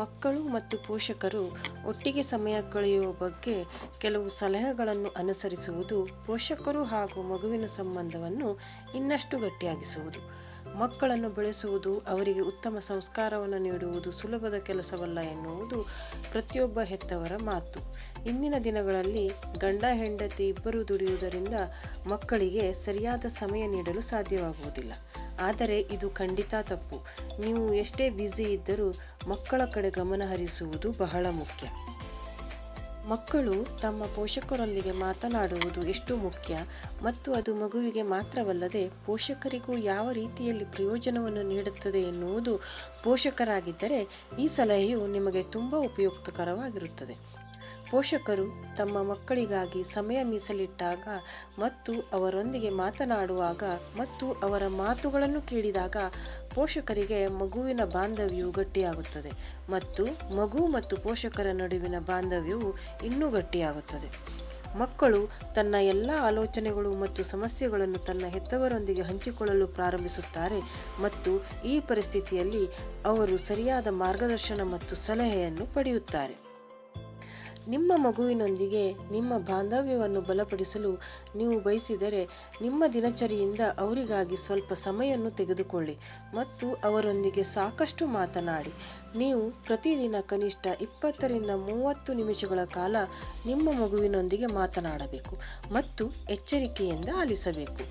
ಮಕ್ಕಳು ಮತ್ತು ಪೋಷಕರು ಒಟ್ಟಿಗೆ ಸಮಯ ಕಳೆಯುವ ಬಗ್ಗೆ ಕೆಲವು ಸಲಹೆಗಳನ್ನು ಅನುಸರಿಸುವುದು ಪೋಷಕರು ಹಾಗೂ ಮಗುವಿನ ಸಂಬಂಧವನ್ನು ಇನ್ನಷ್ಟು ಗಟ್ಟಿಯಾಗಿಸುವುದು. ಮಕ್ಕಳನ್ನು ಬೆಳೆಸುವುದು, ಅವರಿಗೆ ಉತ್ತಮ ಸಂಸ್ಕಾರವನ್ನು ನೀಡುವುದು ಸುಲಭದ ಕೆಲಸವಲ್ಲ ಎನ್ನುವುದು ಪ್ರತಿಯೊಬ್ಬ ಹೆತ್ತವರ ಮಾತು. ಇಂದಿನ ದಿನಗಳಲ್ಲಿ ಗಂಡ ಹೆಂಡತಿ ಇಬ್ಬರೂ ದುಡಿಯುವುದರಿಂದ ಮಕ್ಕಳಿಗೆ ಸರಿಯಾದ ಸಮಯ ನೀಡಲು ಸಾಧ್ಯವಾಗುವುದಿಲ್ಲ. ಆದರೆ ಇದು ಖಂಡಿತ ತಪ್ಪು. ನೀವು ಎಷ್ಟೇ ಬ್ಯುಸಿ ಇದ್ದರೂ ಮಕ್ಕಳ ಕಡೆ ಗಮನ ಹರಿಸುವುದು ಬಹಳ ಮುಖ್ಯ. ಮಕ್ಕಳು ತಮ್ಮ ಪೋಷಕರೊಂದಿಗೆ ಮಾತನಾಡುವುದು ಎಷ್ಟು ಮುಖ್ಯ ಮತ್ತು ಅದು ಮಗುವಿಗೆ ಮಾತ್ರವಲ್ಲದೆ ಪೋಷಕರಿಗೂ ಯಾವ ರೀತಿಯಲ್ಲಿ ಪ್ರಯೋಜನವನ್ನು ನೀಡುತ್ತದೆ ಎನ್ನುವುದು ಪೋಷಕರಾಗಿದ್ದರೆ ಈ ಸಲಹೆಯು ನಿಮಗೆ ತುಂಬ ಉಪಯುಕ್ತಕರವಾಗಿರುತ್ತದೆ. ಪೋಷಕರು ತಮ್ಮ ಮಕ್ಕಳಿಗಾಗಿ ಸಮಯ ಮೀಸಲಿಟ್ಟಾಗ ಮತ್ತು ಅವರೊಂದಿಗೆ ಮಾತನಾಡುವಾಗ ಮತ್ತು ಅವರ ಮಾತುಗಳನ್ನು ಕೇಳಿದಾಗ ಪೋಷಕರಿಗೆ ಮಗುವಿನ ಬಾಂಧವ್ಯವು ಗಟ್ಟಿಯಾಗುತ್ತದೆ ಮತ್ತು ಮಗು ಮತ್ತು ಪೋಷಕರ ನಡುವಿನ ಬಾಂಧವ್ಯವು ಇನ್ನೂ ಗಟ್ಟಿಯಾಗುತ್ತದೆ. ಮಕ್ಕಳು ತನ್ನ ಎಲ್ಲ ಆಲೋಚನೆಗಳು ಮತ್ತು ಸಮಸ್ಯೆಗಳನ್ನು ತನ್ನ ಹೆತ್ತವರೊಂದಿಗೆ ಹಂಚಿಕೊಳ್ಳಲು ಪ್ರಾರಂಭಿಸುತ್ತಾರೆ ಮತ್ತು ಈ ಪರಿಸ್ಥಿತಿಯಲ್ಲಿ ಅವರು ಸರಿಯಾದ ಮಾರ್ಗದರ್ಶನ ಮತ್ತು ಸಲಹೆಯನ್ನು ಪಡೆಯುತ್ತಾರೆ. ನಿಮ್ಮ ಮಗುವಿನೊಂದಿಗೆ ನಿಮ್ಮ ಬಾಂಧವ್ಯವನ್ನು ಬಲಪಡಿಸಲು ನೀವು ಬಯಸಿದರೆ ನಿಮ್ಮ ದಿನಚರಿಯಿಂದ ಅವರಿಗಾಗಿ ಸ್ವಲ್ಪ ಸಮಯವನ್ನು ತೆಗೆದುಕೊಳ್ಳಿ ಮತ್ತು ಅವರೊಂದಿಗೆ ಸಾಕಷ್ಟು ಮಾತನಾಡಿ. ನೀವು ಪ್ರತಿದಿನ ಕನಿಷ್ಠ 20ರಿಂದ 30 ನಿಮಿಷಗಳ ಕಾಲ ನಿಮ್ಮ ಮಗುವಿನೊಂದಿಗೆ ಮಾತನಾಡಬೇಕು ಮತ್ತು ಎಚ್ಚರಿಕೆಯಿಂದ ಆಲಿಸಬೇಕು.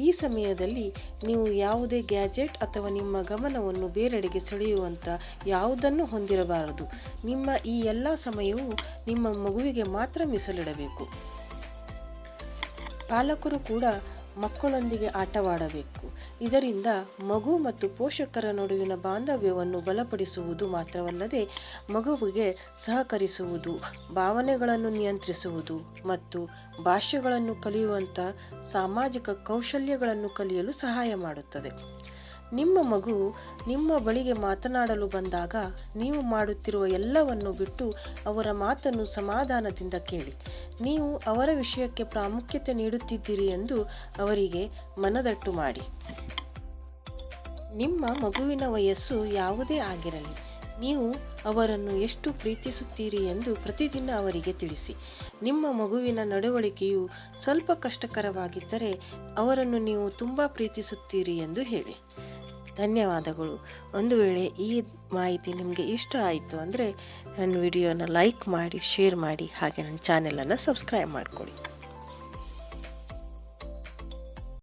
ಈ ಸಮಯದಲ್ಲಿ ನೀವು ಯಾವುದೇ ಗ್ಯಾಜೆಟ್ ಅಥವಾ ನಿಮ್ಮ ಗಮನವನ್ನು ಬೇರೆಡೆಗೆ ಸೆಳೆಯುವಂಥ ಯಾವುದನ್ನು ಹೊಂದಿರಬಾರದು. ನಿಮ್ಮ ಈ ಎಲ್ಲ ಸಮಯವು ನಿಮ್ಮ ಮಗುವಿಗೆ ಮಾತ್ರ ಮೀಸಲಿಡಬೇಕು. ಪಾಲಕರು ಕೂಡ ಮಕ್ಕಳೊಂದಿಗೆ ಆಟವಾಡಬೇಕು. ಇದರಿಂದ ಮಗು ಮತ್ತು ಪೋಷಕರ ನಡುವಿನ ಬಾಂಧವ್ಯವನ್ನು ಬಲಪಡಿಸುವುದು ಮಾತ್ರವಲ್ಲದೆ ಮಗುವಿಗೆ ಸಹಕರಿಸುವುದು, ಭಾವನೆಗಳನ್ನು ನಿಯಂತ್ರಿಸುವುದು ಮತ್ತು ಭಾಷೆಗಳನ್ನು ಕಲಿಯುವಂಥ ಸಾಮಾಜಿಕ ಕೌಶಲ್ಯಗಳನ್ನು ಕಲಿಯಲು ಸಹಾಯ ಮಾಡುತ್ತದೆ. ನಿಮ್ಮ ಮಗು ನಿಮ್ಮ ಬಳಿಗೆ ಮಾತನಾಡಲು ಬಂದಾಗ ನೀವು ಮಾಡುತ್ತಿರುವ ಎಲ್ಲವನ್ನು ಬಿಟ್ಟು ಅವರ ಮಾತನ್ನು ಸಮಾಧಾನದಿಂದ ಕೇಳಿ. ನೀವು ಅವರ ವಿಷಯಕ್ಕೆ ಪ್ರಾಮುಖ್ಯತೆ ನೀಡುತ್ತಿದ್ದೀರಿ ಎಂದು ಅವರಿಗೆ ಮನದಟ್ಟು ಮಾಡಿ. ನಿಮ್ಮ ಮಗುವಿನ ವಯಸ್ಸು ಯಾವುದೇ ಆಗಿರಲಿ, ನೀವು ಅವರನ್ನು ಎಷ್ಟು ಪ್ರೀತಿಸುತ್ತೀರಿ ಎಂದು ಪ್ರತಿದಿನ ಅವರಿಗೆ ತಿಳಿಸಿ. ನಿಮ್ಮ ಮಗುವಿನ ನಡವಳಿಕೆಯು ಸ್ವಲ್ಪ ಕಷ್ಟಕರವಾಗಿದ್ದರೆ ಅವರನ್ನು ನೀವು ತುಂಬ ಪ್ರೀತಿಸುತ್ತೀರಿ ಎಂದು ಹೇಳಿ. ಧನ್ಯವಾದಗಳು. ಒಂದು ವೇಳೆ ಈ ಮಾಹಿತಿ ನಿಮಗೆ ಇಷ್ಟ ಆಯಿತು ಅಂದರೆ ನನ್ನ ವಿಡಿಯೋನ ಲೈಕ್ ಮಾಡಿ, ಶೇರ್ ಮಾಡಿ, ಹಾಗೆ ನನ್ನ ಚಾನೆಲನ್ನು ಸಬ್ಸ್ಕ್ರೈಬ್ ಮಾಡಿಕೊಳ್ಳಿ.